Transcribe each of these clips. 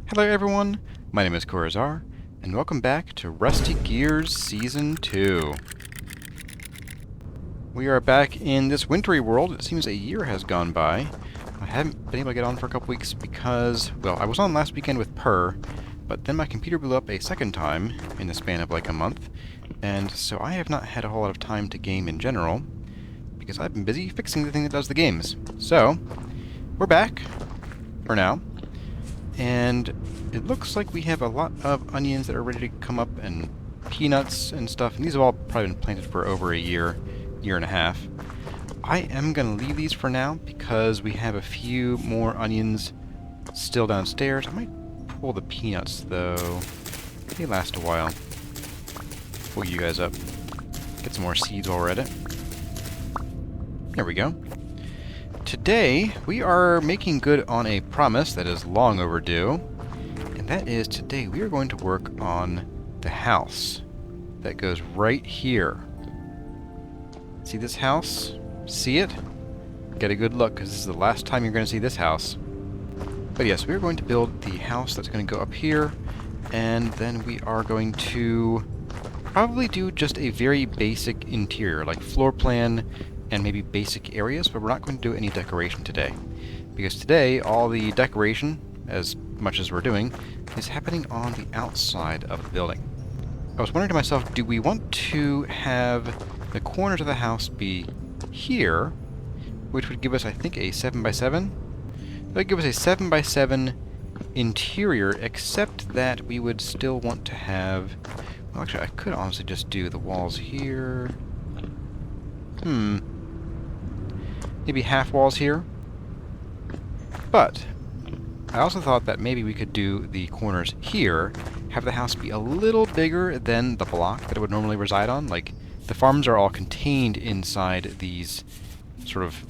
Hello everyone, my name is Corazar, and welcome back to Rusty Gears Season 2. We are back in this wintry world. It seems a year has gone by. I haven't been able to get on for a couple weeks because, well, I was on last weekend with Per, but then my computer blew up a second time in the span of like a month, and so I have not had a whole lot of time to game in general, because I've been busy fixing the thing that does the games. So, we're back, for now. And it looks like we have a lot of onions that are ready to come up, and peanuts and stuff, and these have all probably been planted for over a year and a half. I am going to leave these for now because we have a few more onions still downstairs. I might pull the peanuts though. They last a while. Pull you guys up. Get some more seeds while we're at it. There we go. Today, we are making good on a promise that is long overdue, and that is today we are going to work on the house that goes right here. See this house? See it? Get a good look, because this is the last time you're going to see this house. But yes, we're going to build the house that's going to go up here, and then we are going to probably do just a very basic interior, like floor plan, and maybe basic areas, but we're not going to do any decoration today. Because today, all the decoration, as much as we're doing, is happening on the outside of the building. I was wondering to myself, do we want to have the corners of the house be here, which would give us, I think, a 7x7? That would give us a 7x7 interior, except that we would still want to have... Well, actually, I could honestly just do the walls here. Maybe half walls here. But I also thought that maybe we could do the corners here, have the house be a little bigger than the block that it would normally reside on. Like, the farms are all contained inside these sort of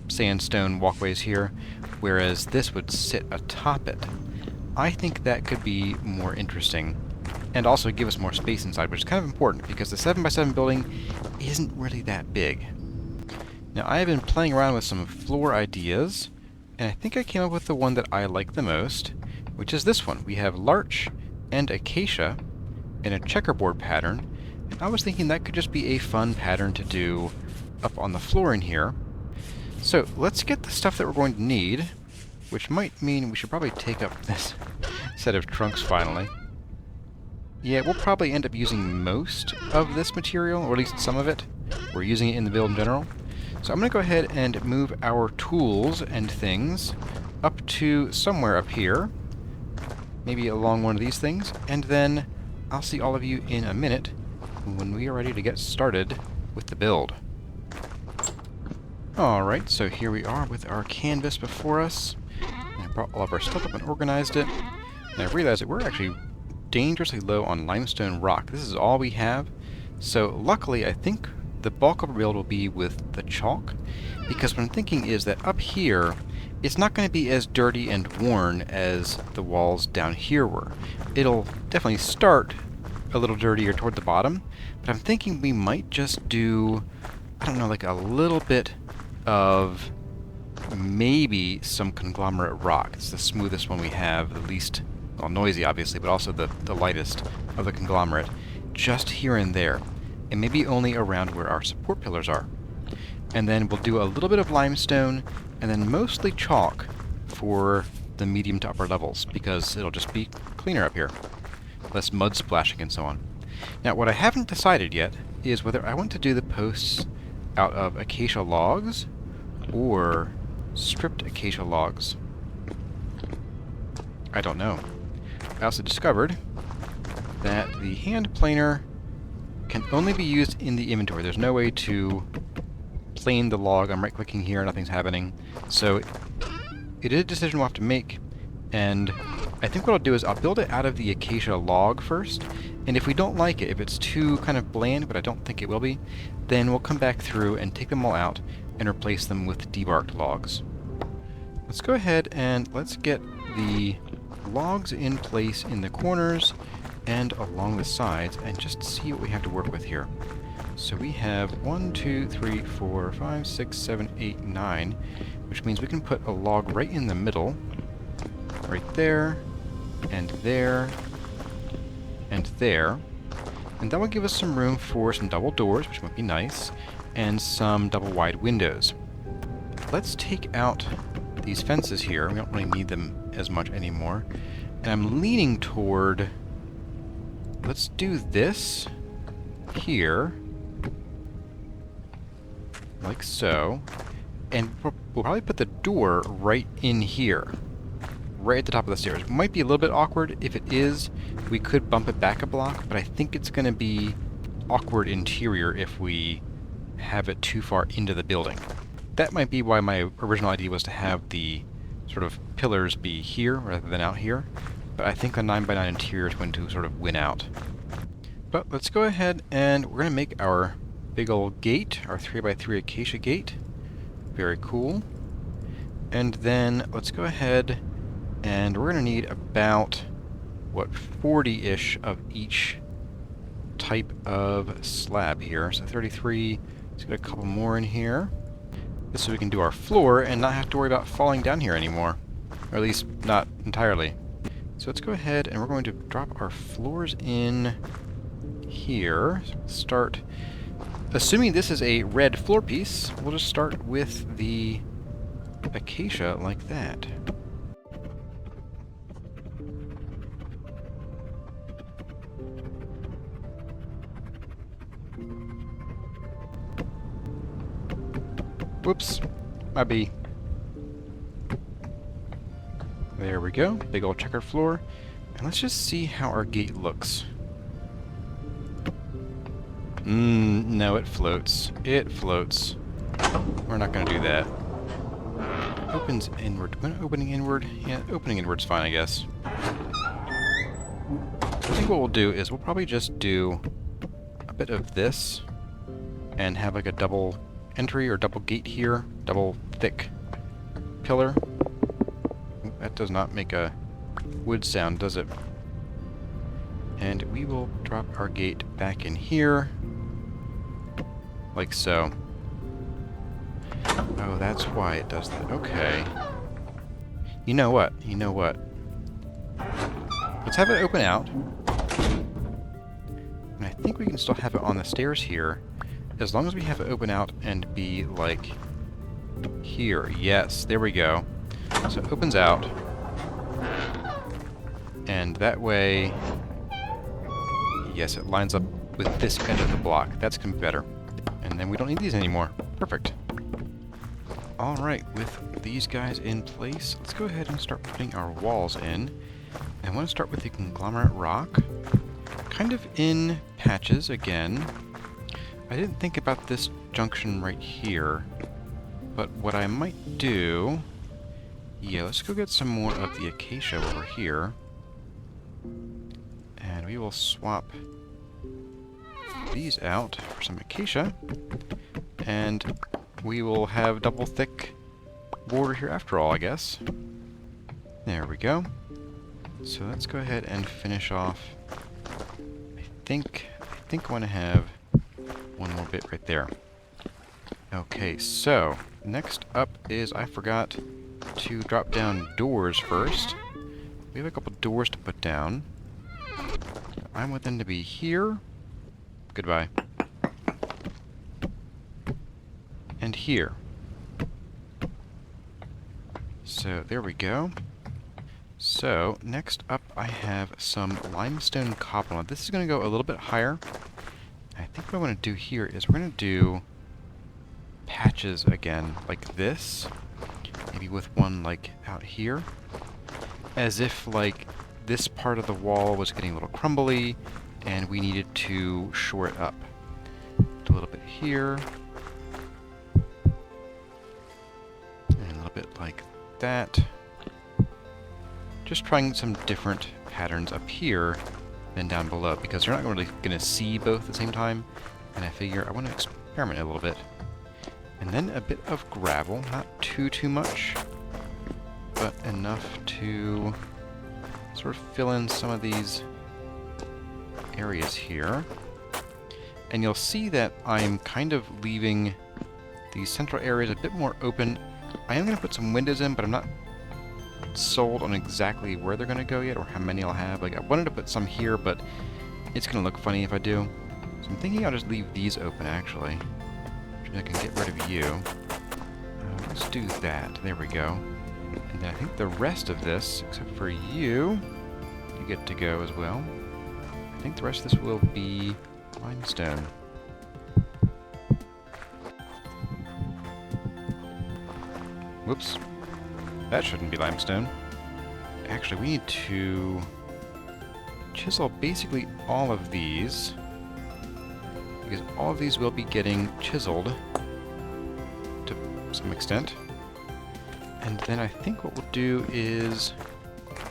sandstone walkways here, whereas this would sit atop it. I think that could be more interesting, and also give us more space inside, which is kind of important, because the 7x7 building isn't really that big. Now, I have been playing around with some floor ideas, and I think I came up with the one that I like the most, which is this one. We have larch and acacia in a checkerboard pattern, and I was thinking that could just be a fun pattern to do up on the floor in here. So, let's get the stuff that we're going to need, which might mean we should probably take up this set of trunks finally. Yeah, we'll probably end up using most of this material, or at least some of it. We're using it in the build in general. So I'm going to go ahead and move our tools and things up to somewhere up here, maybe along one of these things, and then I'll see all of you in a minute when we are ready to get started with the build. Alright, so here we are with our canvas before us. I brought all of our stuff up and organized it, and I realized that we're actually dangerously low on limestone rock. This is all we have, so luckily I think the bulk of our build will be with the chalk, because what I'm thinking is that up here, it's not going to be as dirty and worn as the walls down here were. It'll definitely start a little dirtier toward the bottom, but I'm thinking we might just do, I don't know, like a little bit of maybe some conglomerate rock. It's the smoothest one we have, the least, well, noisy obviously, but also the lightest of the conglomerate, just here and there. And maybe only around where our support pillars are. And then we'll do a little bit of limestone, and then mostly chalk for the medium to upper levels, because it'll just be cleaner up here. Less mud splashing and so on. Now, what I haven't decided yet is whether I want to do the posts out of acacia logs or stripped acacia logs. I don't know. I also discovered that the hand planer can only be used in the inventory. There's no way to plane the log. I'm right-clicking here, nothing's happening. So it is a decision we'll have to make, and I think what I'll do is I'll build it out of the acacia log first, and if we don't like it, if it's too kind of bland, but I don't think it will be, then we'll come back through and take them all out and replace them with debarked logs. Let's go ahead and let's get the logs in place in the corners and along the sides, and just see what we have to work with here. So we have 1, 2, 3, 4, 5, 6, 7, 8, 9, which means we can put a log right in the middle, right there, and there, and there. And that will give us some room for some double doors, which might be nice, and some double wide windows. Let's take out these fences here. We don't really need them as much anymore. And I'm leaning toward... Let's do this here, like so. And we'll probably put the door right in here, right at the top of the stairs. It might be a little bit awkward. If it is, we could bump it back a block, but I think it's going to be awkward interior if we have it too far into the building. That might be why my original idea was to have the sort of pillars be here rather than out here, but I think the 9x9 interior is going to sort of win out. But let's go ahead and we're going to make our big old gate, our 3x3 acacia gate. Very cool. And then let's go ahead and we're going to need about, what, 40-ish of each type of slab here. So 33, let's get a couple more in here. This so we can do our floor and not have to worry about falling down here anymore. Or at least not entirely. So let's go ahead and we're going to drop our floors in here. So let's start, assuming this is a red floor piece, we'll just start with the acacia like that. Whoops, my bee. There we go, big old checkered floor. And let's just see how our gate looks. No, it floats. It floats. We're not going to do that. Opens inward. When opening inward? Yeah, opening inward's fine, I guess. I think what we'll do is we'll probably just do a bit of this and have like a double entry or double gate here. Double thick pillar. That does not make a wood sound, does it? And we will drop our gate back in here. Like so. Oh, that's why it does that. Okay. You know what? You know what? Let's have it open out. And I think we can still have it on the stairs here, as long as we have it open out and be like here. Yes, there we go. So it opens out. And that way, yes, it lines up with this end of the block. That's going to be better. And then we don't need these anymore. Perfect. Alright, with these guys in place, let's go ahead and start putting our walls in. I want to start with the conglomerate rock. Kind of in patches again. I didn't think about this junction right here. But what I might do... Yeah, let's go get some more of the acacia over here. And we will swap these out for some acacia. And we will have double thick border here after all, I guess. There we go. So let's go ahead and finish off. I think I want to have one more bit right there. Okay, so next up is I forgot to drop down doors first. We have a couple doors to put down. I want them to be here. Goodbye. And here. So there we go. So next up I have some limestone cobble. Now this is going to go a little bit higher. I think what I want to do here is we're going to do patches again, like this. Maybe with one like out here. As if like this part of the wall was getting a little crumbly and we needed to shore it up. A little bit here. And a little bit like that. Just trying some different patterns up here than down below, because you're not really going to see both at the same time, and I figure I want to experiment a little bit. And then a bit of gravel, not too much, but enough to sort of fill in some of these areas here. And you'll see that I'm kind of leaving these central areas a bit more open. I am going to put some windows in, but I'm not sold on exactly where they're going to go yet, or how many I'll have. Like, I wanted to put some here, but it's going to look funny if I do. So I'm thinking I'll just leave these open, actually. I can get rid of you. Let's do that. There we go. And then I think the rest of this, except for you, you get to go as well. I think the rest of this will be limestone. Whoops. That shouldn't be limestone. Actually, we need to chisel basically all of these, because all of these will be getting chiseled to some extent. And then I think what we'll do is,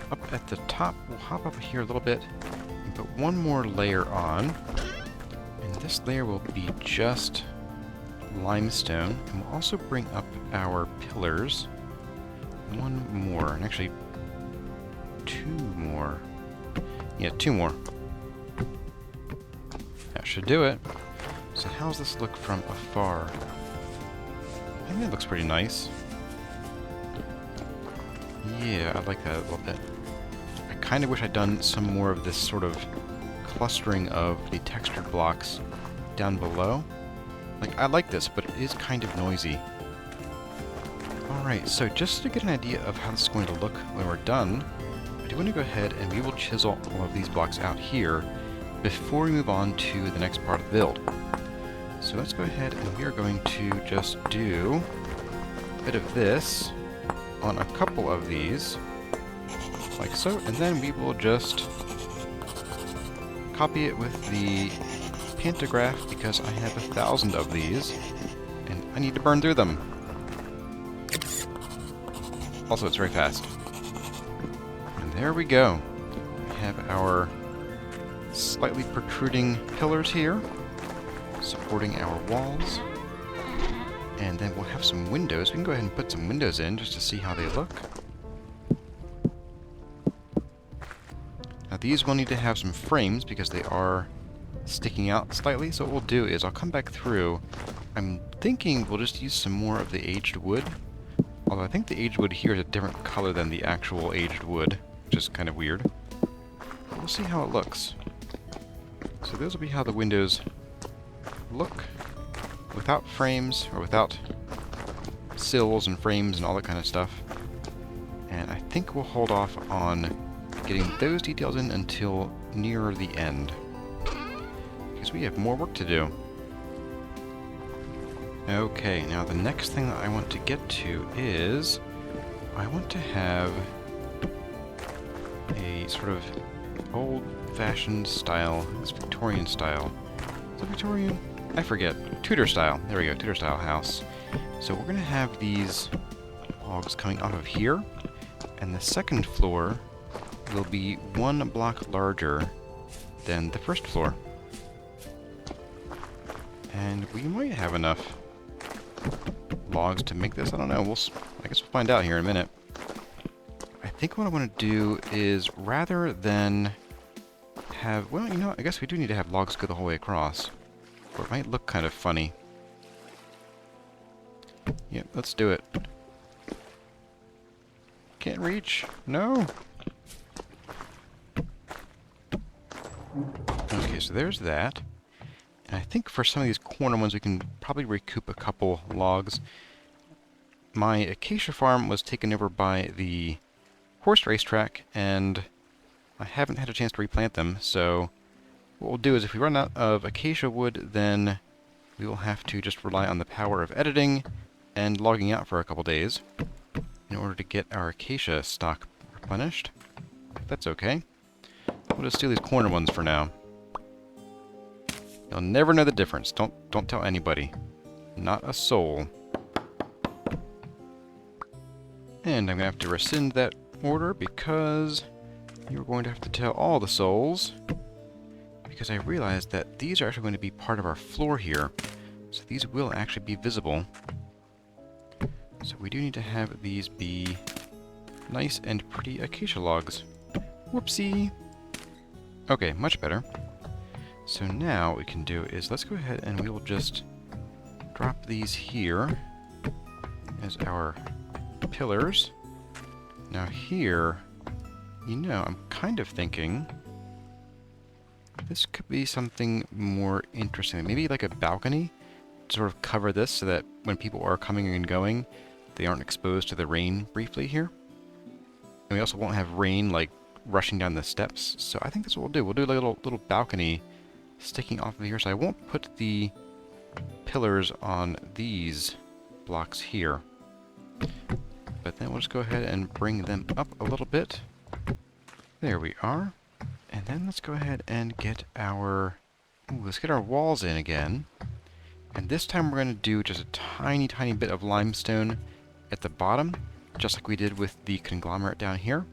up at the top, we'll hop up here a little bit and put one more layer on. And this layer will be just limestone. And we'll also bring up our pillars. One more, and actually two more. Yeah, two more. That should do it. So how's this look from afar? I think that looks pretty nice. Yeah, I like that a little bit. I kind of wish I'd done some more of this sort of clustering of the textured blocks down below. Like, I like this, but it is kind of noisy. Alright, so just to get an idea of how this is going to look when we're done, I do want to go ahead and we will chisel all of these blocks out here before we move on to the next part of the build. So let's go ahead and we are going to just do a bit of this on a couple of these, like so, and then we will just copy it with the pantograph because I have 1,000 of these, and I need to burn through them. Also, it's very fast. And there we go. We have our slightly protruding pillars here, supporting our walls. And then we'll have some windows. We can go ahead and put some windows in just to see how they look. Now these will need to have some frames because they are sticking out slightly. So what we'll do is I'll come back through. I'm thinking we'll just use some more of the aged wood. Although I think the aged wood here is a different color than the actual aged wood, which is kind of weird. But we'll see how it looks. So those will be how the windows look without frames, or without sills and frames and all that kind of stuff. And I think we'll hold off on getting those details in until nearer the end, because we have more work to do. Okay, now the next thing that I want to get to is I want to have a sort of old-fashioned style. It's Victorian style. Is it Victorian? I forget. Tudor style. There we go, Tudor style house. So we're going to have these logs coming off of here, and the second floor will be one block larger than the first floor. And we might have enough logs to make this. I don't know. I guess we'll find out here in a minute. I think what I want to do is, rather than have... Well, you know, I guess we do need to have logs go the whole way across. Or it might look kind of funny. Yep, let's do it. Can't reach. No. Okay, so there's that. And I think for some of these corner ones we can probably recoup a couple logs. My acacia farm was taken over by the horse racetrack, and I haven't had a chance to replant them, so what we'll do is if we run out of acacia wood, then we will have to just rely on the power of editing and logging out for a couple days in order to get our acacia stock replenished. If that's okay. We'll just do these corner ones for now. You'll never know the difference. Don't tell anybody. Not a soul. And I'm going to have to rescind that order because you're going to have to tell all the souls, because I realized that these are actually going to be part of our floor here. So these will actually be visible. So we do need to have these be nice and pretty acacia logs. Whoopsie! Okay, much better. So now what we can do is let's go ahead and we will just drop these here as our pillars. Now here, you know, I'm kind of thinking this could be something more interesting. Maybe like a balcony to sort of cover this so that when people are coming and going, they aren't exposed to the rain briefly here. And we also won't have rain like rushing down the steps. So I think that's what we'll do. We'll do like a little balcony sticking off of here. So I won't put the pillars on these blocks here. But then we'll just go ahead and bring them up a little bit. There we are. And then let's go ahead and get our... Ooh, let's get our walls in again. And this time we're going to do just a tiny, tiny bit of limestone at the bottom, just like we did with the conglomerate down here.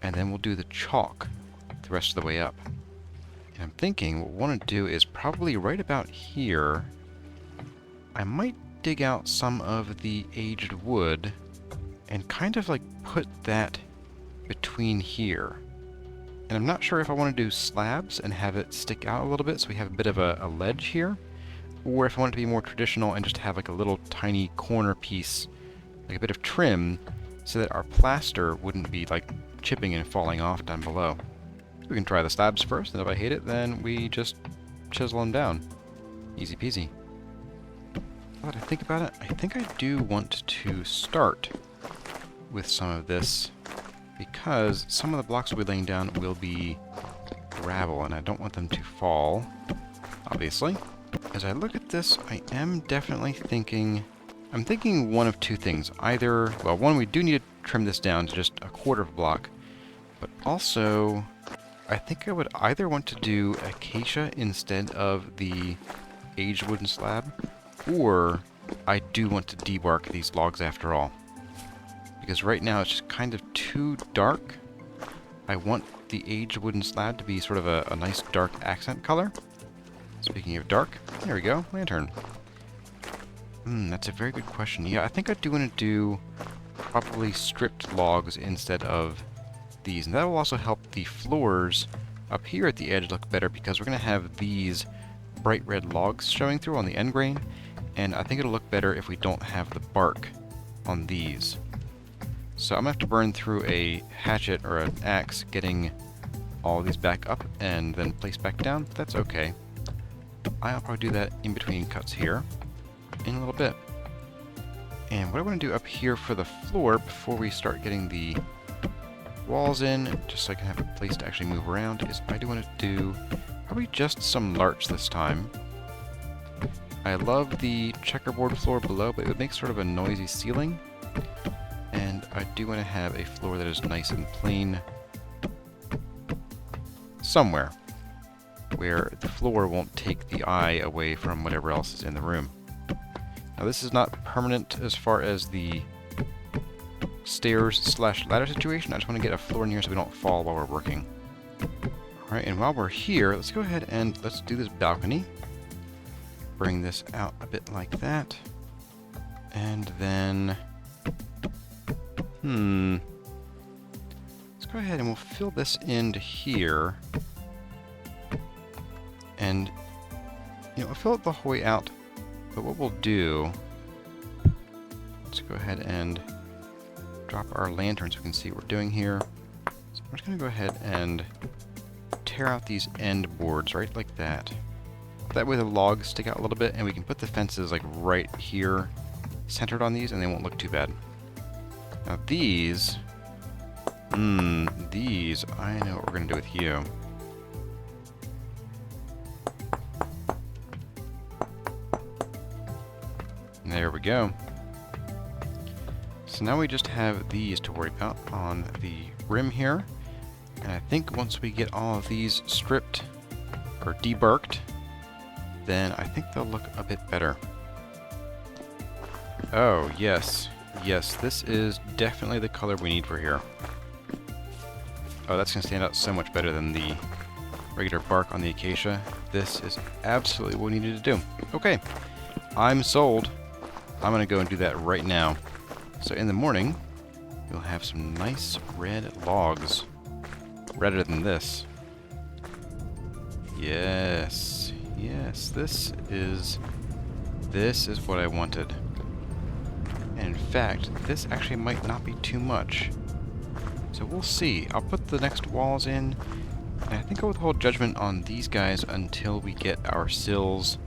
And then we'll do the chalk the rest of the way up. And I'm thinking what we want to do is probably right about here, I might dig out some of the aged wood and kind of like put that between here. And I'm not sure if I want to do slabs and have it stick out a little bit so we have a bit of a ledge here, or if I want it to be more traditional and just have like a little tiny corner piece, like a bit of trim, so that our plaster wouldn't be like chipping and falling off down below. We can try the slabs first, and if I hate it, then we just chisel them down. Easy peasy. Now that I think about it, I think I do want to start with some of this, because some of the blocks we'll be laying down will be gravel, and I don't want them to fall, obviously. As I look at this, I am definitely thinking... I'm thinking one of two things. Either, well, one, we do need to trim this down to just a quarter of a block, but also, I think I would either want to do acacia instead of the aged wooden slab, or I do want to debark these logs after all. Because right now it's just kind of too dark. I want the aged wooden slab to be sort of a nice dark accent color. Speaking of dark, there we go, lantern. That's a very good question. Yeah, I think I do want to do probably stripped logs instead of these. And that will also help the floors up here at the edge look better, because we're going to have these bright red logs showing through on the end grain. And I think it'll look better if we don't have the bark on these. So I'm going to have to burn through a hatchet or an axe getting all of these back up and then placed back down. But that's okay. I'll probably do that in between cuts here in a little bit. And what I want to do up here for the floor before we start getting the walls in, just so I can have a place to actually move around, is I do want to do probably just some larch this time. I love the checkerboard floor below, but it would make sort of a noisy ceiling. And I do want to have a floor that is nice and plain somewhere where the floor won't take the eye away from whatever else is in the room. Now this is not permanent as far as the stairs/ladder situation. I just want to get a floor in here so we don't fall while we're working. Alright, and while we're here, let's go ahead and let's do this balcony. Bring this out a bit like that. And then... let's go ahead and we'll fill this into here. And, you know, we'll fill it the whole way out. But what we'll do... let's go ahead and drop our lantern so we can see what we're doing here. So I'm just going to go ahead and tear out these end boards right like that. That way the logs stick out a little bit, and we can put the fences like right here centered on these, and they won't look too bad. Now these, these, I know what we're going to do with you. There we go. So now we just have these to worry about on the rim here. And I think once we get all of these stripped or debarked, then I think they'll look a bit better. Oh, yes. Yes, this is definitely the color we need for here. Oh, that's going to stand out so much better than the regular bark on the acacia. This is absolutely what we needed to do. Okay, I'm sold. I'm going to go and do that right now. So in the morning, you'll have some nice red logs. Redder than this. Yes. Yes, this is what I wanted. And in fact, this actually might not be too much. So we'll see. I'll put the next walls in, and I think I'll withhold judgment on these guys until we get our sills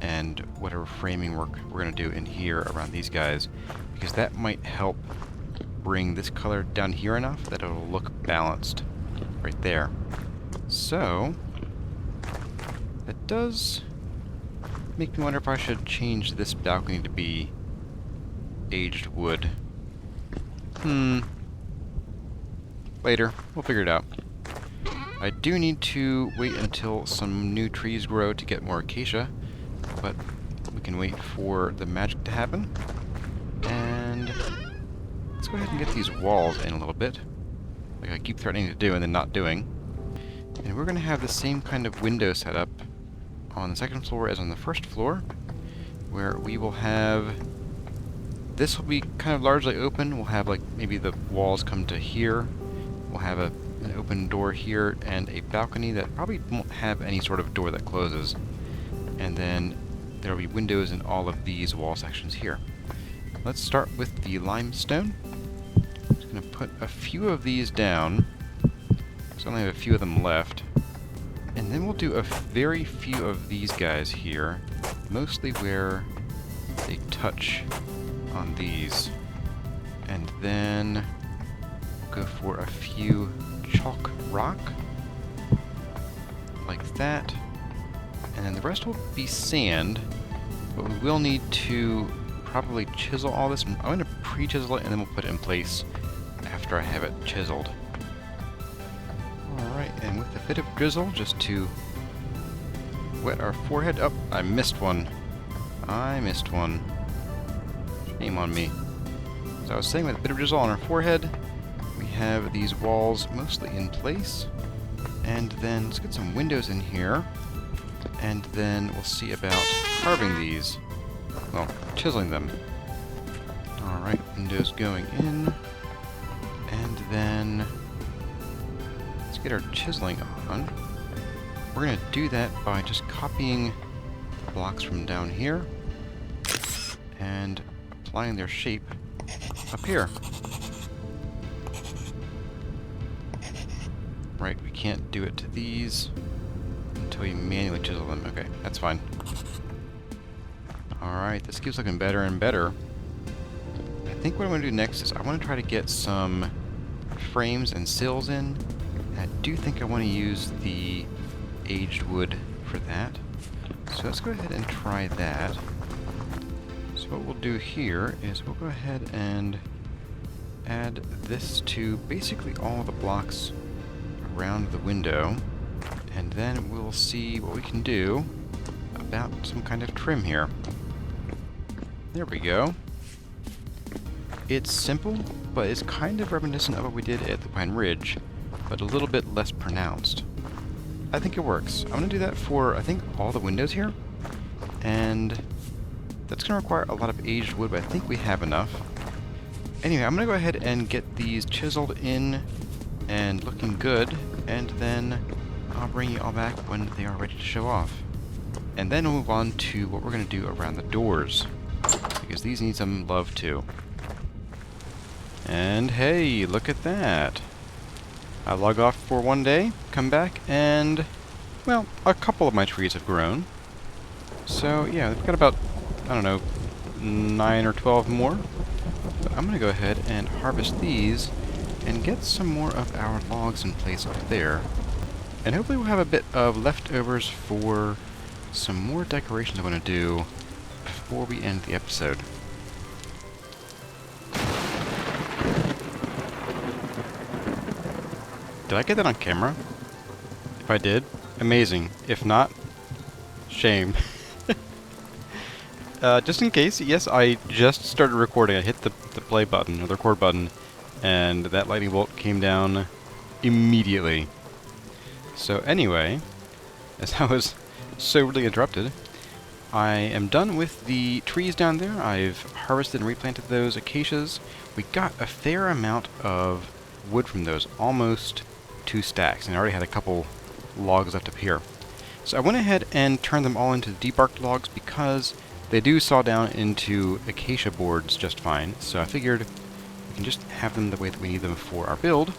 and whatever framing work we're going to do in here around these guys, because that might help bring this color down here enough that it'll look balanced right there. So that does make me wonder if I should change this balcony to be aged wood. Later. We'll figure it out. I do need to wait until some new trees grow to get more acacia, but we can wait for the magic to happen. And let's go ahead and get these walls in a little bit, like I keep threatening to do and then not doing. And we're going to have the same kind of window set up on the second floor as on the first floor, where we will have... This will be kind of largely open. We'll have, like, maybe the walls come to here. We'll have an open door here and a balcony that probably won't have any sort of door that closes. And then there will be windows in all of these wall sections here. Let's start with the limestone. I'm just going to put a few of these down. So I only have a few of them left. And then we'll do a very few of these guys here, mostly where they touch on these. And then go for a few chalk rock, like that. And then the rest will be sand, but we will need to probably chisel all this. I'm going to pre-chisel it, and then we'll put it in place after I have it chiseled. Alright, and with a bit of drizzle, just to wet our forehead. Oh, I missed one. I missed one. Shame on me. As I was saying, with a bit of drizzle on our forehead, we have these walls mostly in place. And then let's get some windows in here. And then we'll see about carving these. Well, chiseling them. Alright, windows going in. And then let's get our chiseling on. We're going to do that by just copying blocks from down here and applying their shape up here. Right, we can't do it to these until you manually chisel them. Okay, that's fine. Alright, this keeps looking better and better. I think what I'm going to do next is I want to try to get some frames and sills in. And I do think I want to use the aged wood for that. So let's go ahead and try that. So what we'll do here is we'll go ahead and add this to basically all the blocks around the window, and then we'll see what we can do about some kind of trim here. There we go. It's simple, but it's kind of reminiscent of what we did at the Pine Ridge, but a little bit less pronounced. I think it works. I'm going to do that for, I think, all the windows here, and that's going to require a lot of aged wood, but I think we have enough. Anyway, I'm going to go ahead and get these chiseled in and looking good, and then I'll bring you all back when they are ready to show off. And then we'll move on to what we're going to do around the doors, because these need some love too. And hey, look at that. I log off for one day, come back, and, well, a couple of my trees have grown. So yeah, we've got about, I don't know, 9 or 12 more. But I'm going to go ahead and harvest these and get some more of our logs in place up there. And hopefully we'll have a bit of leftovers for some more decorations I'm going to do before we end the episode. Did I get that on camera? If I did, amazing. If not, shame. Just in case, yes, I just started recording. I hit the play button, or the record button, and that lightning bolt came down immediately. So anyway, as I was so rudely interrupted, I am done with the trees down there. I've harvested and replanted those acacias. We got a fair amount of wood from those, almost 2 stacks, and I already had a couple logs left up here. So I went ahead and turned them all into debarked logs because they do saw down into acacia boards just fine. So I figured we can just have them the way that we need them for our build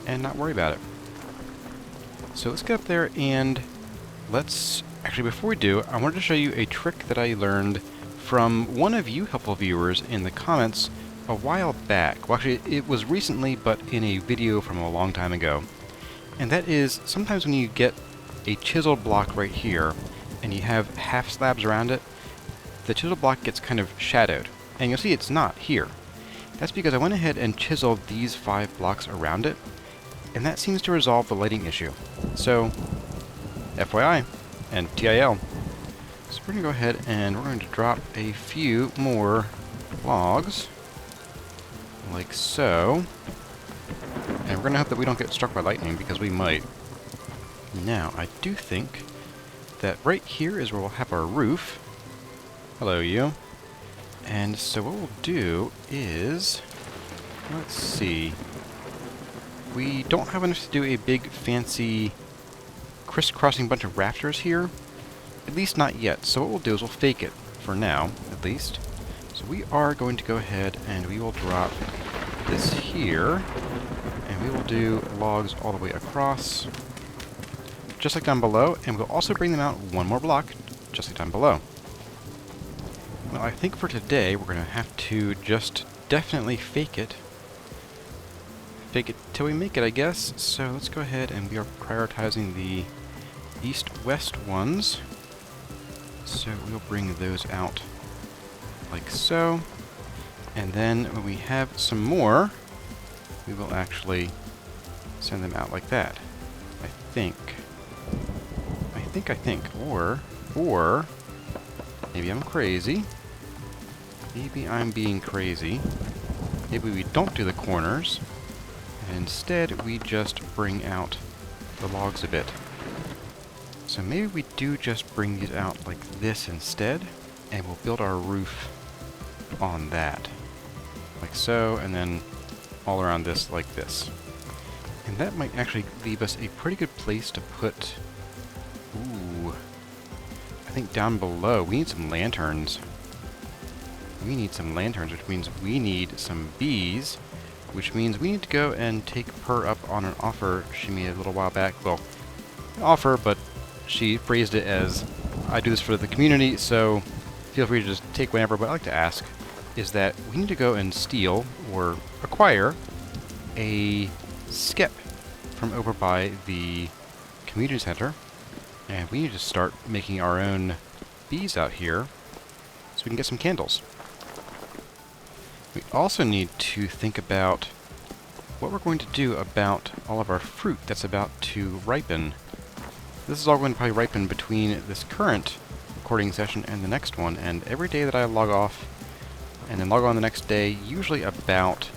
and not worry about it. So let's get up there and let's... Actually, before we do, I wanted to show you a trick that I learned from one of you helpful viewers in the comments a while back. Well, actually, it was recently, but in a video from a long time ago. And that is, sometimes when you get a chiseled block right here, and you have half slabs around it, the chiseled block gets kind of shadowed. And you'll see it's not here. That's because I went ahead and chiseled these 5 blocks around it, and that seems to resolve the lighting issue. So, FYI, and TIL. So we're going to go ahead and we're going to drop a few more logs, like so. And we're going to hope that we don't get struck by lightning, because we might. Now, I do think that right here is where we'll have our roof. Hello, you. And so what we'll do is, let's see. We don't have enough to do a big, fancy, crisscrossing bunch of rafters here. At least not yet. So what we'll do is we'll fake it, for now, at least. So we are going to go ahead and we will drop this here. And we will do logs all the way across, just like down below. And we'll also bring them out one more block, just like down below. Well, I think for today, we're going to have to just definitely fake it. Fake it till we make it, I guess. So let's go ahead and we are prioritizing the east-west ones. So we'll bring those out like so. And then when we have some more, we will actually send them out like that. I think. Or, maybe I'm crazy. Maybe I'm being crazy. Maybe we don't do the corners. And instead, we just bring out the logs a bit. So maybe we do just bring these out like this instead, and we'll build our roof on that. Like so, and then all around this like this. And that might actually leave us a pretty good place to put... Ooh. I think down below, we need some lanterns. We need some lanterns, which means we need some bees, which means we need to go and take her up on an offer she made a little while back. Well, an offer, but she phrased it as, I do this for the community, so feel free to just take whatever. But I'd like to ask is that we need to go and steal or acquire a skep from over by the community center, and we need to start making our own bees out here so we can get some candles. We also need to think about what we're going to do about all of our fruit that's about to ripen. This is all going to probably ripen between this current recording session and the next one, and every day that I log off and then log on the next day, usually about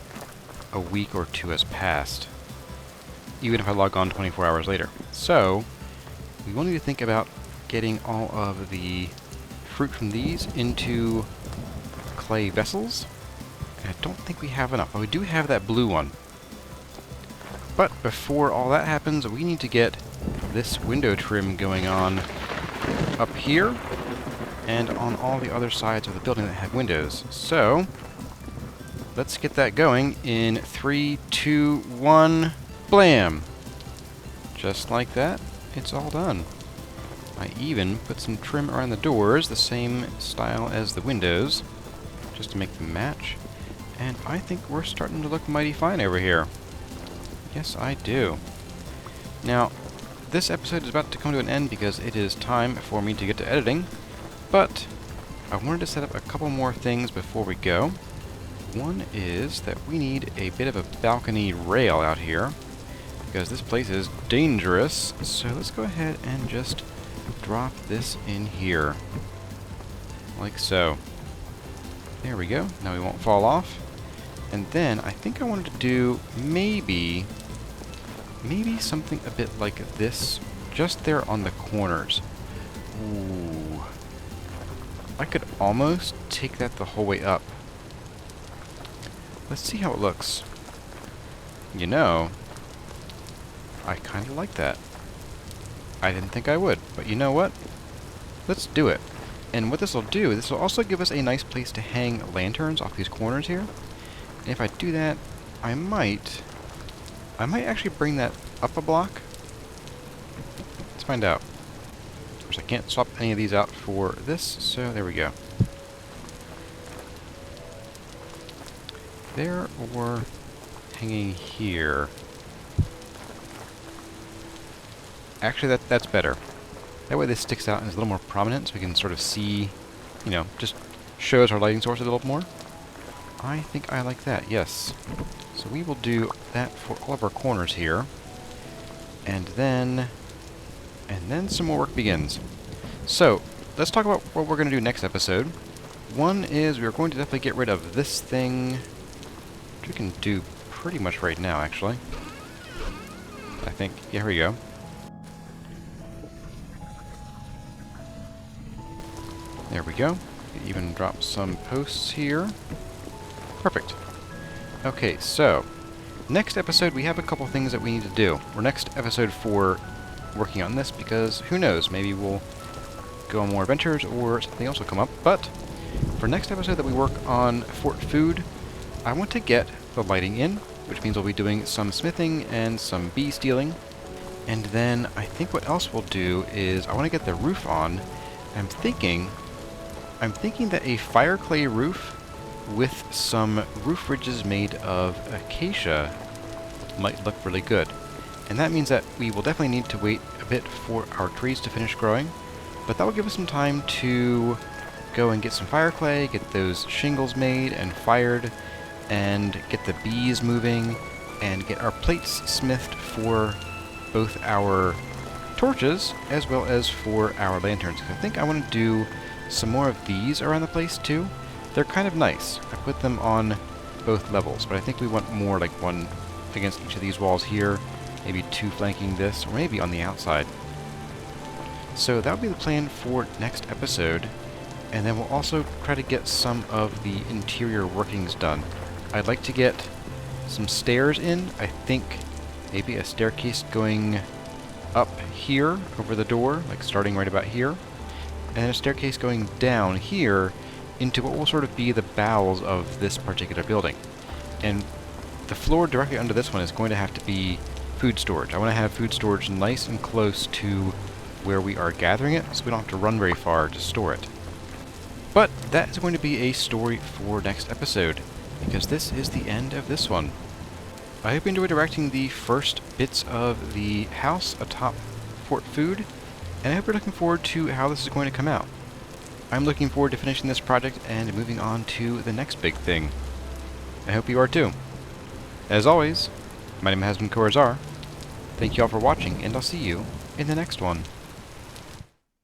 a week or 2 has passed, even if I log on 24 hours later. So, we will need to think about getting all of the fruit from these into clay vessels. And I don't think we have enough. But we do have that blue one. But before all that happens, we need to get this window trim going on up here and on all the other sides of the building that have windows. So, let's get that going in 3, 2, 1, blam! Just like that, it's all done. I even put some trim around the doors, the same style as the windows, just to make them match. And I think we're starting to look mighty fine over here. Yes, I do. Now, this episode is about to come to an end because it is time for me to get to editing, but I wanted to set up a couple more things before we go. One is that we need a bit of a balcony rail out here, because this place is dangerous. So let's go ahead and just drop this in here. Like so. There we go. Now we won't fall off. And then I think I wanted to do maybe something a bit like this, just there on the corners. Ooh. I could almost take that the whole way up. Let's see how it looks. You know, I kind of like that. I didn't think I would, but you know what? Let's do it. And what this will do, this will also give us a nice place to hang lanterns off these corners here. And if I do that, I might actually bring that up a block. Let's find out. Of course, I can't swap any of these out for this, so there we go. There or hanging here. Actually, that's better. That way this sticks out and is a little more prominent, so we can sort of see, you know, just shows our lighting source a little more. I think I like that, yes. So we will do that for all of our corners here. And then some more work begins. So, let's talk about what we're going to do next episode. One is we're going to definitely get rid of this thing, which we can do pretty much right now, actually. I think. Yeah, here we go. There we go. Even drop some posts here. Perfect. Okay, so next episode we have a couple things that we need to do. Or next episode for working on this, because who knows, maybe we'll go on more adventures or something else will come up. But for next episode that we work on Fort Food, I want to get the lighting in, which means we'll be doing some smithing and some bee stealing. And then I think what else we'll do is I want to get the roof on. I'm thinking that a fire clay roof with some roof ridges made of acacia might look really good. And that means that we will definitely need to wait a bit for our trees to finish growing, but that will give us some time to go and get some fire clay, get those shingles made and fired, and get the bees moving, and get our plates smithed for both our torches as well as for our lanterns. I think I want to do some more of these around the place too. They're kind of nice. I put them on both levels, but I think we want more, like one against each of these walls here, maybe two flanking this, or maybe on the outside. So that will be the plan for next episode, and then we'll also try to get some of the interior workings done. I'd like to get some stairs in. I think maybe a staircase going up here over the door, like starting right about here, and a staircase going down here into what will sort of be the bowels of this particular building. And the floor directly under this one is going to have to be food storage. I want to have food storage nice and close to where we are gathering it, so we don't have to run very far to store it. But that is going to be a story for next episode, because this is the end of this one. I hope you enjoyed directing the first bits of the house atop Fort Food, and I hope you're looking forward to how this is going to come out. I'm looking forward to finishing this project and moving on to the next big thing. I hope you are too. As always, my name has been Korazar. Thank you all for watching, and I'll see you in the next one.